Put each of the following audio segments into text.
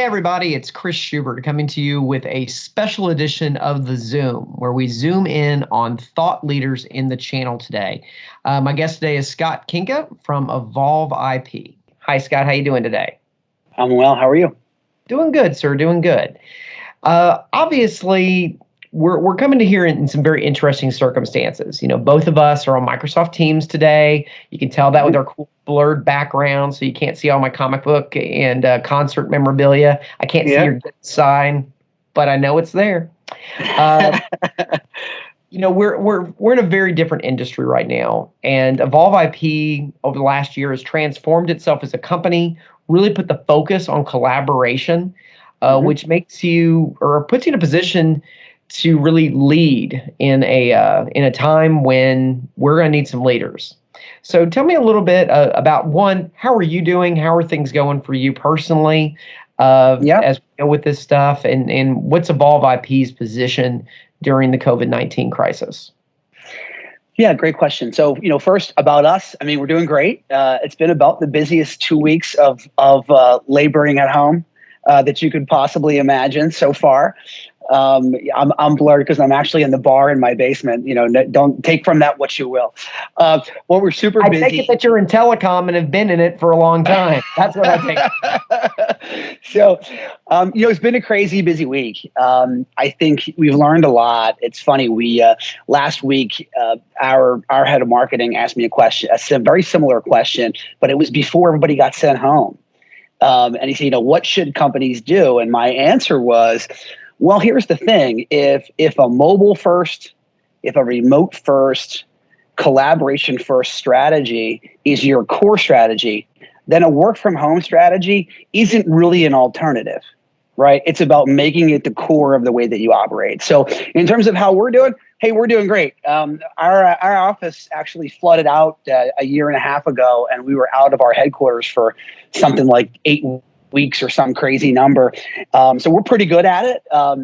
everybody, it's Chris Shubert coming to you with a special edition of the Zoom, where we zoom in on thought leaders in the channel today. My guest today is Scott Kinka from EvolveIP. Hi, Scott. How you doing today? I'm well. How are you? Doing good, sir. Doing good. Obviously, we're coming to here in some very interesting circumstances. You know, both of us are on Microsoft Teams today. You can tell that with our cool blurred background, so you can't see all my comic book and concert memorabilia. I can't see your sign, but I know it's there. You know, we're in a very different industry right now, and EvolveIP over the last year has transformed itself as a company, really put the focus on collaboration, which makes you or puts you in a position to really lead in a time when we're going to need some leaders. So tell me a little bit about, one, how are you doing? How are things going for you personally as we go with this stuff? And what's EvolveIP's position during the COVID-19 crisis? Yeah, great question. So, first about us, I mean, we're doing great. It's been about the busiest 2 weeks of laboring at home that you could possibly imagine so far. I'm blurred because I'm actually in the bar in my basement. Don't take from that what you will. Well, we're super busy. I take it that you're in telecom and have been in it for a long time. That's what I take. So, it's been a crazy busy week. I think we've learned a lot. It's funny. We last week, our head of marketing asked me a very similar question, but it was before everybody got sent home. And he said, what should companies do? And my answer was, well, here's the thing. If a mobile first, if a remote first, collaboration first strategy is your core strategy, then a work from home strategy isn't really an alternative, right? It's about making it the core of the way that you operate. So in terms of how we're doing, hey, we're doing great. Our office actually flooded out a year and a half ago, and we were out of our headquarters for something like 8 weeks or some crazy number. So we're pretty good at it.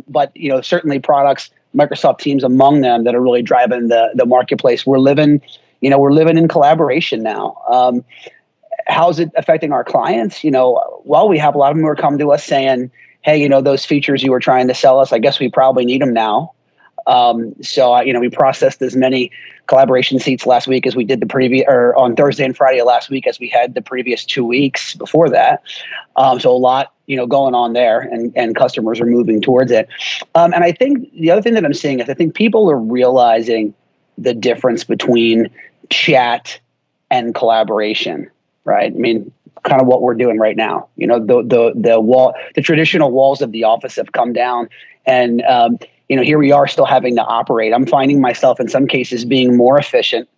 But, certainly products, Microsoft Teams among them, that are really driving the marketplace. We're living in collaboration now. How's it affecting our clients? Well, we have a lot of them who are coming to us saying, hey, those features you were trying to sell us, I guess we probably need them now. So we processed as many collaboration seats last week as we did on Thursday and Friday of last week as we had the previous 2 weeks before that. So a lot, going on there, and customers are moving towards it. And I think the other thing that I'm seeing is I think people are realizing the difference between chat and collaboration, right? I mean, kind of what we're doing right now. The traditional walls of the office have come down, and here we are still having to operate. I'm finding myself in some cases being more efficient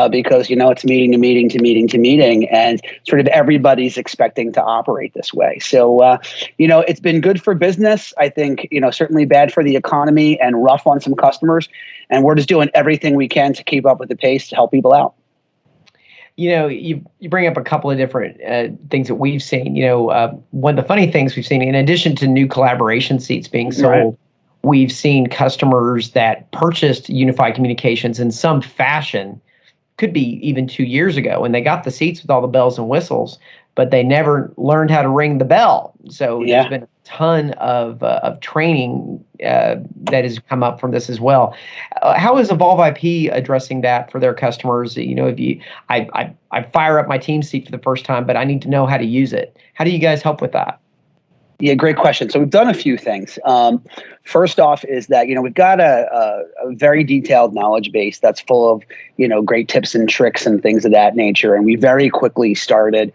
because, it's meeting to meeting to meeting to meeting, and sort of everybody's expecting to operate this way. So, it's been good for business. I think, certainly bad for the economy and rough on some customers. And we're just doing everything we can to keep up with the pace to help people out. You bring up a couple of different things that we've seen. One of the funny things we've seen, in addition to new collaboration seats being sold, we've seen customers that purchased unified communications in some fashion, could be even 2 years ago, and they got the seats with all the bells and whistles, but they never learned how to ring the bell. So there's been a ton of training that has come up from this as well. How is EvolveIP addressing that for their customers? I fire up my Teams seat for the first time, but I need to know how to use it. How do you guys help with that? Yeah, great question. So we've done a few things. First off is that, we've got a very detailed knowledge base that's full of, great tips and tricks and things of that nature. And we very quickly started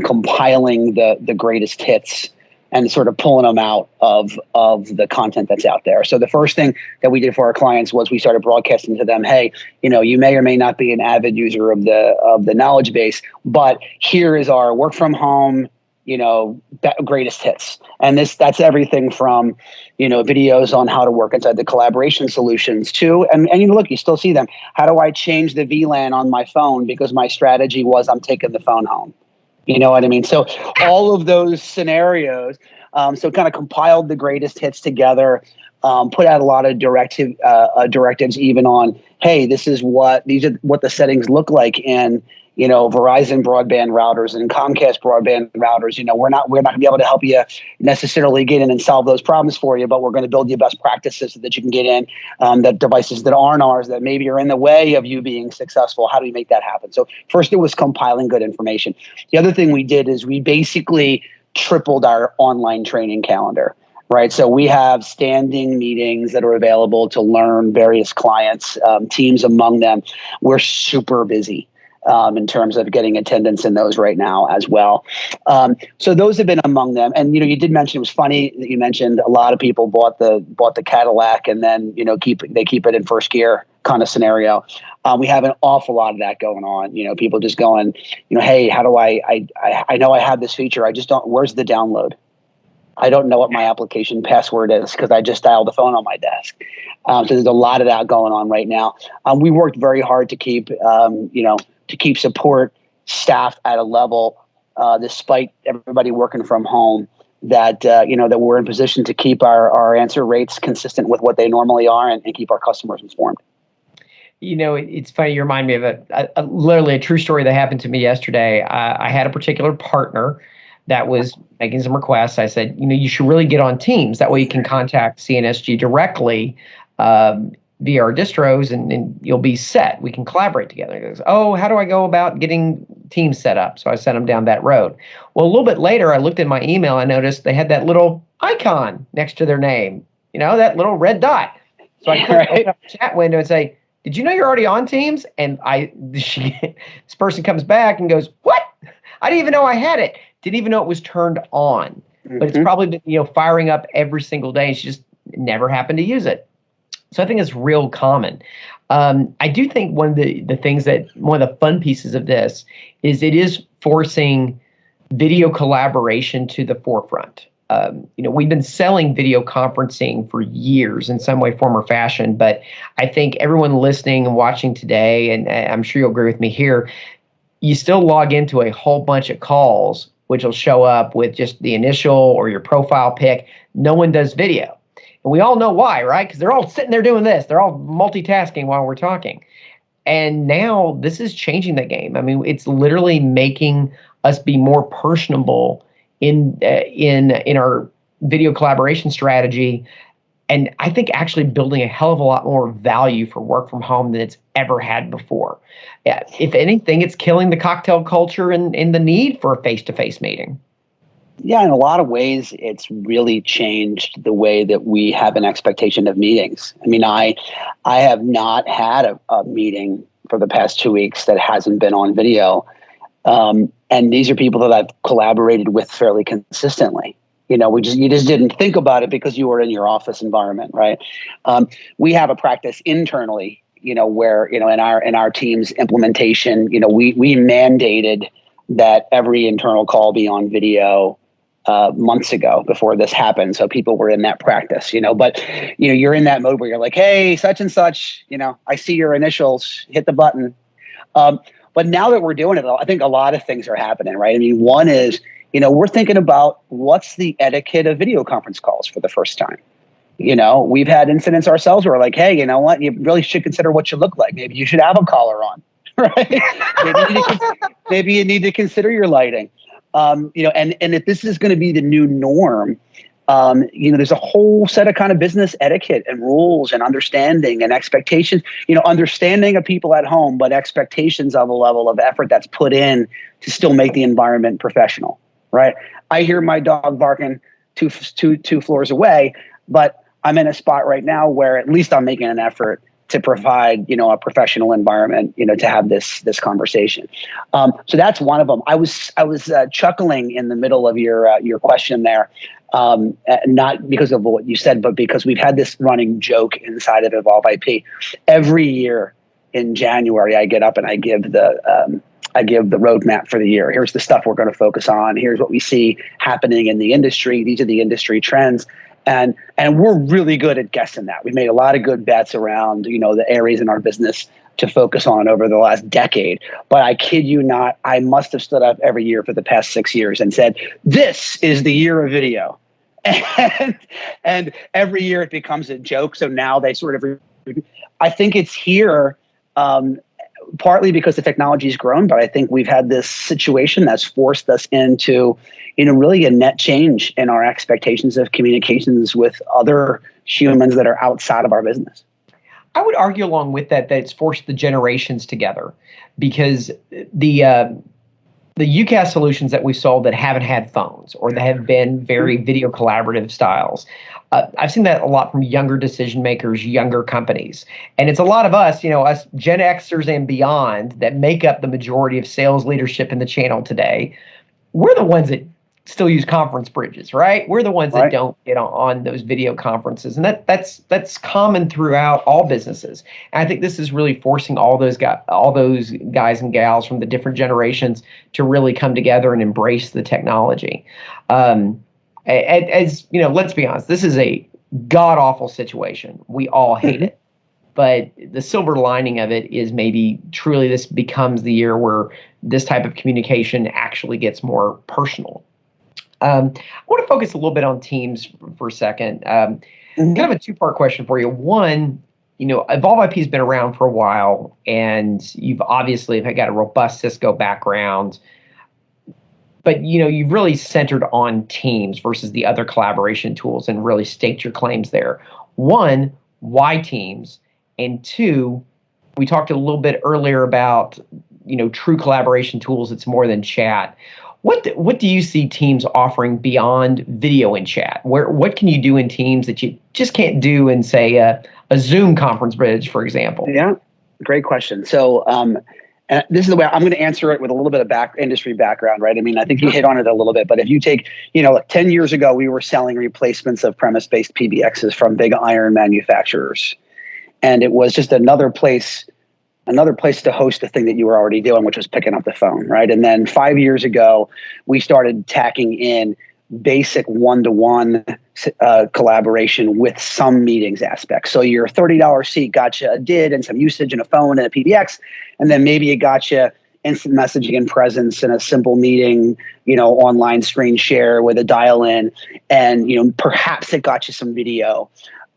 compiling the greatest hits and sort of pulling them out of the content that's out there. So the first thing that we did for our clients was we started broadcasting to them, hey, you may or may not be an avid user of the knowledge base, but here is our work from home, greatest hits. And that's everything from, videos on how to work inside the collaboration solutions to, and look, you still see them. How do I change the VLAN on my phone because my strategy was I'm taking the phone home? You know what I mean? So all of those scenarios, so kind of compiled the greatest hits together, put out a lot of directives even on, hey, these are what the settings look like in, Verizon broadband routers and Comcast broadband routers. We're not going to be able to help you necessarily get in and solve those problems for you, but we're going to build you best practices so that you can get in that devices that aren't ours that maybe are in the way of you being successful. How do we make that happen? So first it was compiling good information. The other thing we did is we basically tripled our online training calendar. Right. So we have standing meetings that are available to learn various clients, teams among them. We're super busy in terms of getting attendance in those right now as well. So those have been among them. And, you did mention, it was funny that you mentioned a lot of people bought the Cadillac and then, keep it in first gear kind of scenario. We have an awful lot of that going on. People just going, hey, how do I know I have this feature. I just don't, where's the download? I don't know what my application password is because I just dialed the phone on my desk. So there's a lot of that going on right now. We worked very hard to keep, support staffed at a level, despite everybody working from home, that we're in position to keep our answer rates consistent with what they normally are and keep our customers informed. It's funny. You remind me of literally a true story that happened to me yesterday. I had a particular partner that was making some requests. I said, you should really get on Teams. That way you can contact CNSG directly via our distros and you'll be set. We can collaborate together. He goes, oh, how do I go about getting Teams set up? So I sent him down that road. Well, a little bit later, I looked at my email. I noticed they had that little icon next to their name, that little red dot. So I clicked open up the chat window and say, did you know you're already on Teams? And this person comes back and goes, what? I didn't even know I had it. Didn't even know it was turned on. But it's probably been, firing up every single day. And she just never happened to use it. So I think it's real common. I do think one of the fun pieces of this is it is forcing video collaboration to the forefront. We've been selling video conferencing for years in some way, form, or fashion. But I think everyone listening and watching today, and I'm sure you'll agree with me here, you still log into a whole bunch of calls, which will show up with just the initial or your profile pic. No one does video. And we all know why, right? Because they're all sitting there doing this. They're all multitasking while we're talking. And now this is changing the game. I mean, it's literally making us be more personable in our video collaboration strategy. And I think actually building a hell of a lot more value for work from home than it's ever had before. If anything, it's killing the cocktail culture and the need for a face-to-face meeting. Yeah, in a lot of ways, it's really changed the way that we have an expectation of meetings. I mean, I have not had a meeting for the past 2 weeks that hasn't been on video. And these are people that I've collaborated with fairly consistently. You just didn't think about it because you were in your office environment, right? We have a practice internally, where in our team's implementation, we mandated that every internal call be on video months ago before this happened. So people were in that practice, But you're in that mode where you're like, hey, such and such, I see your initials, hit the button. But now that we're doing it, I think a lot of things are happening, right? I mean, one is, we're thinking about what's the etiquette of video conference calls for the first time. We've had incidents ourselves where we're like, hey, you know what? You really should consider what you look like. Maybe you should have a collar on, right? Maybe you need to consider your lighting. And if this is going to be the new norm, there's a whole set of kind of business etiquette and rules and understanding and expectations, understanding of people at home, but expectations of a level of effort that's put in to still make the environment professional. Right. I hear my dog barking two floors away, but I'm in a spot right now where at least I'm making an effort to provide, a professional environment, to have this conversation. So that's one of them. I was chuckling in the middle of your question there, not because of what you said, but because we've had this running joke inside of EvolveIP. Every year in January, I get up and I give the roadmap for the year. Here's the stuff we're going to focus on. Here's what we see happening in the industry. These are the industry trends. And we're really good at guessing that. We've made a lot of good bets around, the areas in our business to focus on over the last decade. But I kid you not, I must have stood up every year for the past 6 years and said, this is the year of video. And every year it becomes a joke. So now they sort of, I think it's here. partly because the technology's grown, but I think we've had this situation that's forced us into, really a net change in our expectations of communications with other humans that are outside of our business. I would argue along with that it's forced the generations together, because the UCaaS solutions that we sold that haven't had phones or that have been very video collaborative styles, I've seen that a lot from younger decision makers, younger companies. And it's a lot of us, us Gen Xers and beyond, that make up the majority of sales leadership in the channel today. We're the ones that still use conference bridges, right? We're the ones that don't get on those video conferences. And that's common throughout all businesses. And I think this is really forcing all those guys and gals from the different generations to really come together and embrace the technology. As you know, let's be honest, this is a god awful situation. We all hate it. But the silver lining of it is maybe truly this becomes the year where this type of communication actually gets more personal. I want to focus a little bit on Teams for a second. Kind of a two-part question for you. One, EvolveIP has been around for a while, and you've obviously got a robust Cisco background. But you've really centered on Teams versus the other collaboration tools and really staked your claims there. One, why Teams? And two, we talked a little bit earlier about true collaboration tools. It's more than chat. What do you see Teams offering beyond video and chat? What can you do in Teams that you just can't do in, say, a Zoom conference bridge, for example? Yeah, great question. So this is the way I'm going to answer it with a little bit of industry background, right? I mean, I think you hit on it a little bit, but if you take, 10 years ago, we were selling replacements of premise-based PBXs from big iron manufacturers. And it was just another place to host the thing that you were already doing, which was picking up the phone, right? And then 5 years ago, we started tacking in basic one-to-one collaboration with some meetings aspects. So your $30 seat got you a DID and some usage and a phone and a PBX, and then maybe it got you instant messaging and presence and a simple meeting, online screen share with a dial-in, and perhaps it got you some video.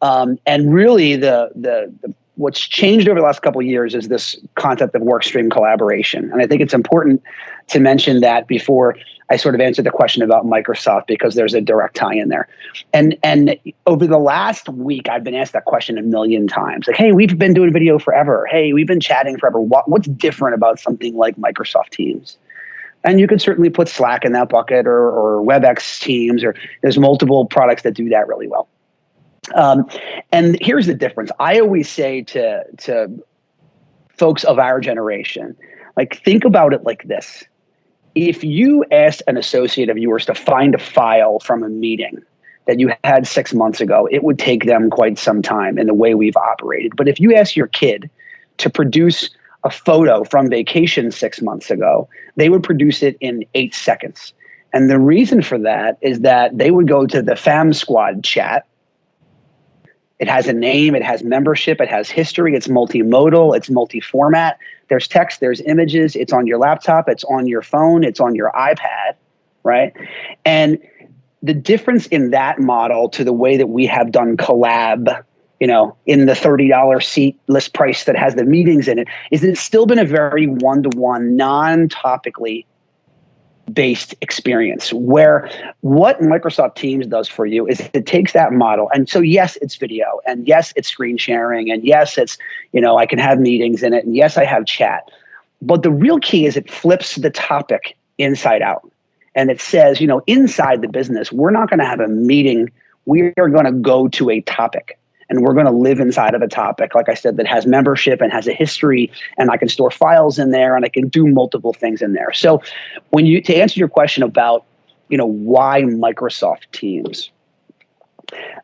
And really, the what's changed over the last couple of years is this concept of workstream collaboration. And I think it's important to mention that before I sort of answer the question about Microsoft, because there's a direct tie in there. And over the last week, I've been asked that question a million times. Like, hey, we've been doing video forever. Hey, we've been chatting forever. What's different about something like Microsoft Teams? And you could certainly put Slack in that bucket or WebEx Teams, or there's multiple products that do that really well. And here's the difference. I always say to folks of our generation, like, think about it like this. If you asked an associate of yours to find a file from a meeting that you had 6 months ago, it would take them quite some time in the way we've operated. But if you ask your kid to produce a photo from vacation 6 months ago, they would produce it in 8 seconds. And the reason for that is that they would go to the Fam Squad chat. It has a name, it has membership, it has history, it's multimodal, it's multi-format. There's text, there's images, it's on your laptop, it's on your phone, it's on your iPad, right? And the difference in that model to the way that we have done collab, in the $30 seat list price that has the meetings in it, is that it's still been a very one-to-one, non-topically based experience, where what Microsoft Teams does for you is it takes that model. And so, yes, it's video, and yes, it's screen sharing, and yes, it's, I can have meetings in it, and yes, I have chat. But the real key is it flips the topic inside out. And it says, inside the business, we're not going to have a meeting. We are going to go to a topic. And we're going to live inside of a topic, like I said, that has membership and has a history, and I can store files in there, and I can do multiple things in there. So to answer your question about, why Microsoft Teams,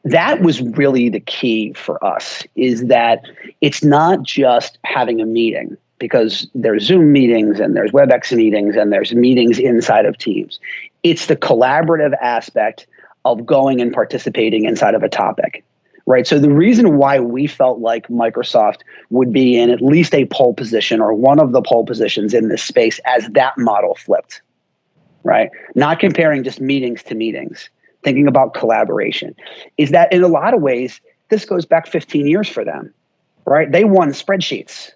that was really the key for us, is that it's not just having a meeting, because there's Zoom meetings and there's WebEx meetings and there's meetings inside of Teams. It's the collaborative aspect of going and participating inside of a topic. Right. So the reason why we felt like Microsoft would be in at least a pole position, or one of the pole positions in this space, as that model flipped, right? Not comparing just meetings to meetings, thinking about collaboration, is that in a lot of ways, this goes back 15 years for them, right? They won spreadsheets.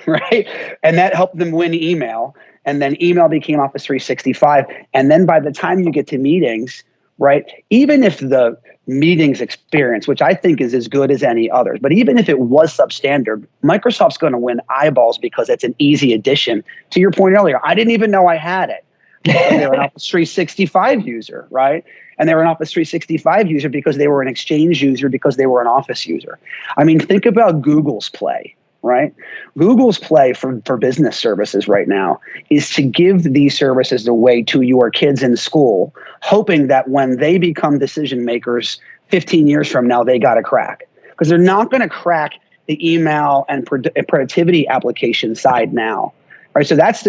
right? And that helped them win email. And then email became Office 365. And then by the time you get to meetings, right, even if the meetings experience, which I think is as good as any others, but even if it was substandard, Microsoft's going to win eyeballs because it's an easy addition. To your point earlier, I didn't even know I had it. Because they were an Office 365 user, right? And they were an Office 365 user because they were an Exchange user, because they were an Office user. I mean, think about Google's play, right? Google's play for business services right now is to give these services away to your kids in school, hoping that when they become decision makers 15 years from now, they got a crack. Because they're not going to crack the email and productivity application side now. Right, so that's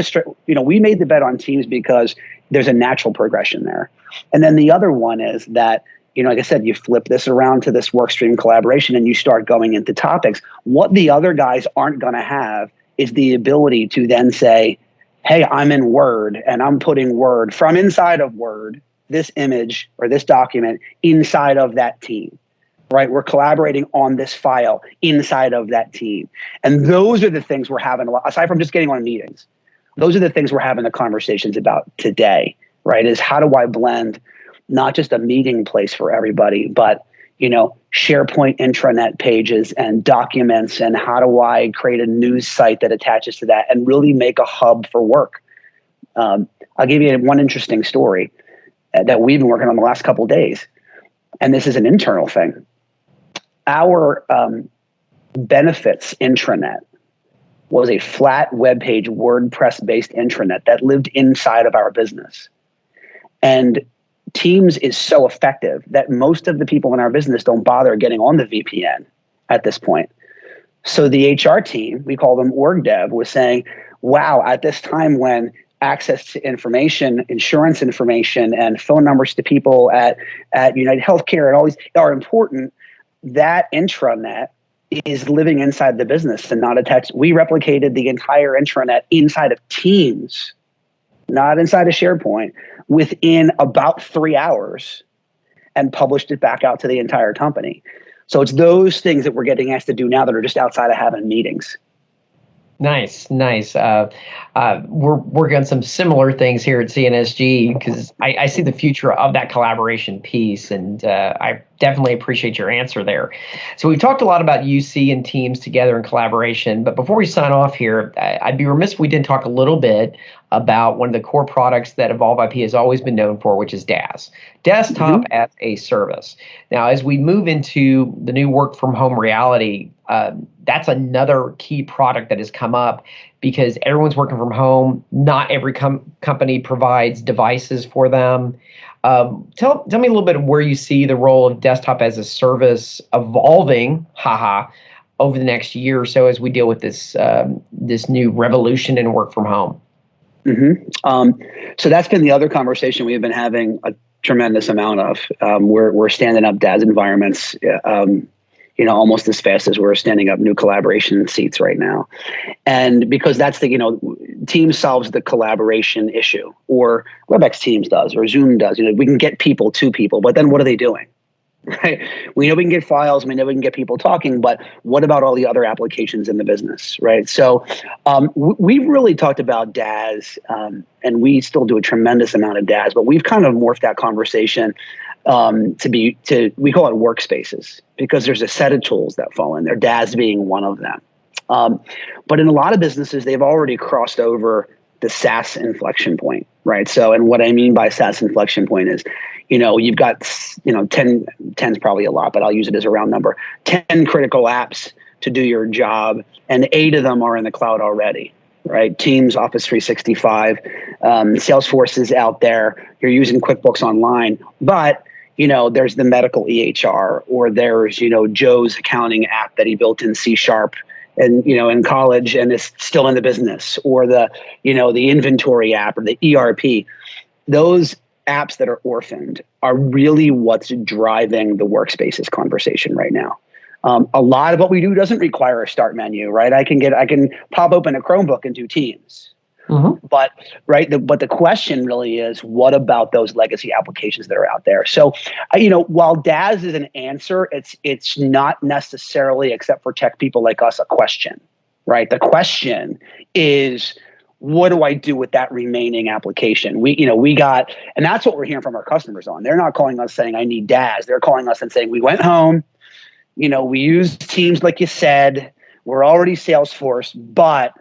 we made the bet on Teams because there's a natural progression there. And then the other one is that, like I said, you flip this around to this work stream collaboration and you start going into topics. What the other guys aren't going to have is the ability to then say, hey, I'm in Word and I'm putting Word from inside of Word, this image or this document inside of that team. Right, we're collaborating on this file inside of that team. And those are the things we're having a lot, aside from just getting on meetings. Those are the things we're having the conversations about today, right? Is how do I blend not just a meeting place for everybody, but, SharePoint intranet pages and documents, and how do I create a news site that attaches to that and really make a hub for work? I'll give you one interesting story that we've been working on the last couple of days. And this is an internal thing. Our benefits intranet was a flat web page WordPress-based intranet that lived inside of our business. And Teams is so effective that most of the people in our business don't bother getting on the VPN at this point. So the HR team, we call them org dev, was saying, wow, at this time when access to information, insurance information, and phone numbers to people at United Healthcare and all these are important, that intranet is living inside the business and not attached. We replicated the entire intranet inside of Teams, not inside of SharePoint, within about 3 hours and published it back out to the entire company. So it's those things that we're getting asked to do now that are just outside of having meetings. Nice. We're working on some similar things here at CNSG because I see the future of that collaboration piece, and I definitely appreciate your answer there. So we've talked a lot about UC and Teams together in collaboration, but before we sign off here, I'd be remiss if we didn't talk a little bit about one of the core products that EvolveIP has always been known for, which is DaaS, Desktop as a Service. Now, as we move into the new work from home reality, that's another key product that has come up because everyone's working from home. Not every company provides devices for them. Tell me a little bit of where you see the role of Desktop as a Service evolving, over the next year or so as we deal with this new revolution in work from home. So that's been the other conversation we've been having a tremendous amount of. We're standing up DaaS environments, almost as fast as we're standing up new collaboration seats right now. And because that's Teams solves the collaboration issue, or WebEx Teams does, or Zoom does. We can get people to people, but then what are they doing? Right? We know we can get files, we know we can get people talking, but what about all the other applications in the business, right? So we've really talked about DaaS, and we still do a tremendous amount of DaaS, but we've kind of morphed that conversation we call it workspaces, because there's a set of tools that fall in there, DaaS being one of them. But in a lot of businesses, they've already crossed over the SaaS inflection point, right? So, and what I mean by SaaS inflection point is, you've got, 10's probably a lot, but I'll use it as a round number, 10 critical apps to do your job, and 8 of them are in the cloud already, right? Teams, Office 365, Salesforce is out there. You're using QuickBooks Online, but there's the medical EHR, or there's, Joe's accounting app that he built in C# and, in college and is still in the business, or the inventory app or the ERP. Those apps that are orphaned are really what's driving the workspaces conversation right now. A lot of what we do doesn't require a start menu, right? I can pop open a Chromebook and do Teams. But but the question really is, what about those legacy applications that are out there? So, while DaaS is an answer, it's not necessarily, except for tech people like us, a question, right? The question is, what do I do with that remaining application? And that's what we're hearing from our customers on. They're not calling us saying, I need DAS. They're calling us and saying, we went home, we used Teams like you said, we're already Salesforce, but,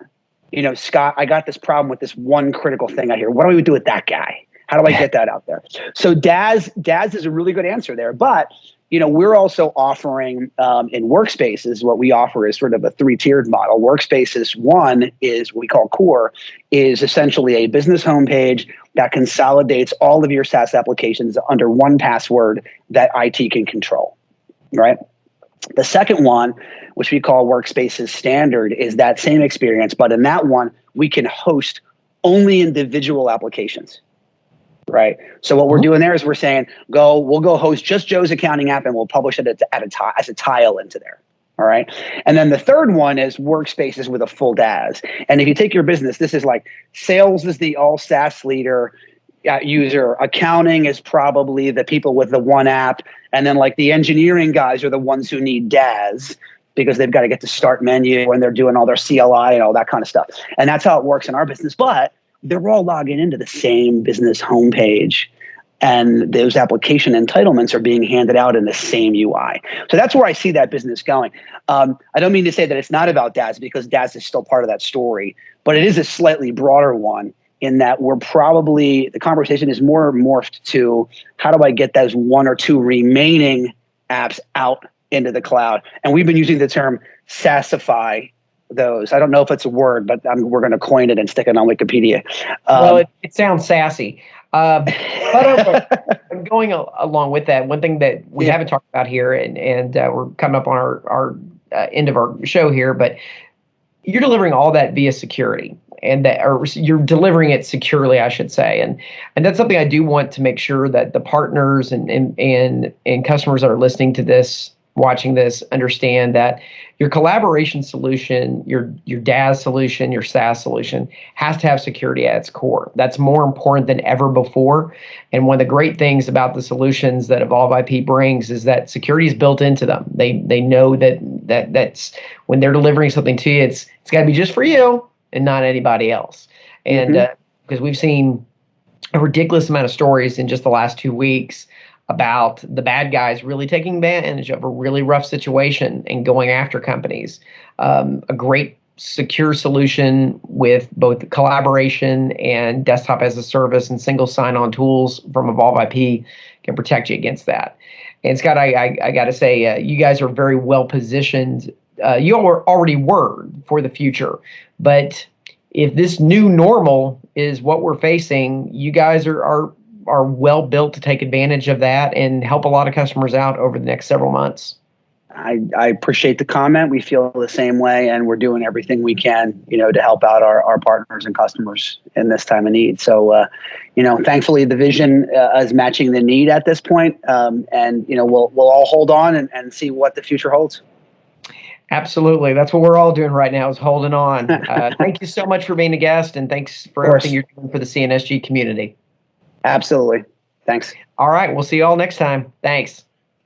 Scott, I got this problem with this one critical thing out here. What do we do with that guy? How do I get that out there? So DAS is a really good answer there, but we're also offering in Workspaces, what we offer is sort of a 3-tiered model. Workspaces 1 is what we call Core, is essentially a business homepage that consolidates all of your SaaS applications under one password that IT can control, right? The second one, which we call Workspaces Standard, is that same experience, but in that one, we can host only individual applications. Right. So what we're doing there is we're saying, we'll go host just Joe's accounting app and we'll publish it as a tile into there. All right. And then the third one is Workspaces with a full DAS. And if you take your business, this is like sales is the all SaaS leader user. Accounting is probably the people with the one app. And then like the engineering guys are the ones who need DAS because they've got to get to start menu and they're doing all their CLI and all that kind of stuff. And that's how it works in our business. But they're all logging into the same business homepage, and those application entitlements are being handed out in the same UI. So that's where I see that business going. I don't mean to say that it's not about DAS, because DAS is still part of that story, but it is a slightly broader one in that the conversation is more morphed to how do I get those 1 or 2 remaining apps out into the cloud? And we've been using the term SaaSify those. I don't know if it's a word, but we're going to coin it and stick it on Wikipedia. Well, it sounds sassy. But going along with that, one thing that we haven't talked about here, and we're coming up on our end of our show here, but you're delivering all that via security, or you're delivering it securely, I should say, and that's something I do want to make sure that the partners and customers that are listening to this, watching this, understand that your collaboration solution, your DAS solution, your SaaS solution has to have security at its core. That's more important than ever before. And one of the great things about the solutions that EvolveIP brings is that security is built into them. They know that's when they're delivering something to you, it's got to be just for you and not anybody else. And because we've seen a ridiculous amount of stories in just the last 2 weeks about the bad guys really taking advantage of a really rough situation and going after companies. A great secure solution with both collaboration and desktop as a service and single sign-on tools from EvolveIP can protect you against that. And Scott, I got to say, you guys are very well positioned. You already were for the future, but if this new normal is what we're facing, you guys are well built to take advantage of that and help a lot of customers out over the next several months. I appreciate the comment. We feel the same way, and we're doing everything we can, to help out our partners and customers in this time of need. So, thankfully the vision is matching the need at this point. And we'll all hold on and see what the future holds. Absolutely. That's what we're all doing right now, is holding on. Thank you so much for being a guest, and thanks for everything you're doing for the CNSG community. Absolutely. Thanks. All right. We'll see you all next time. Thanks.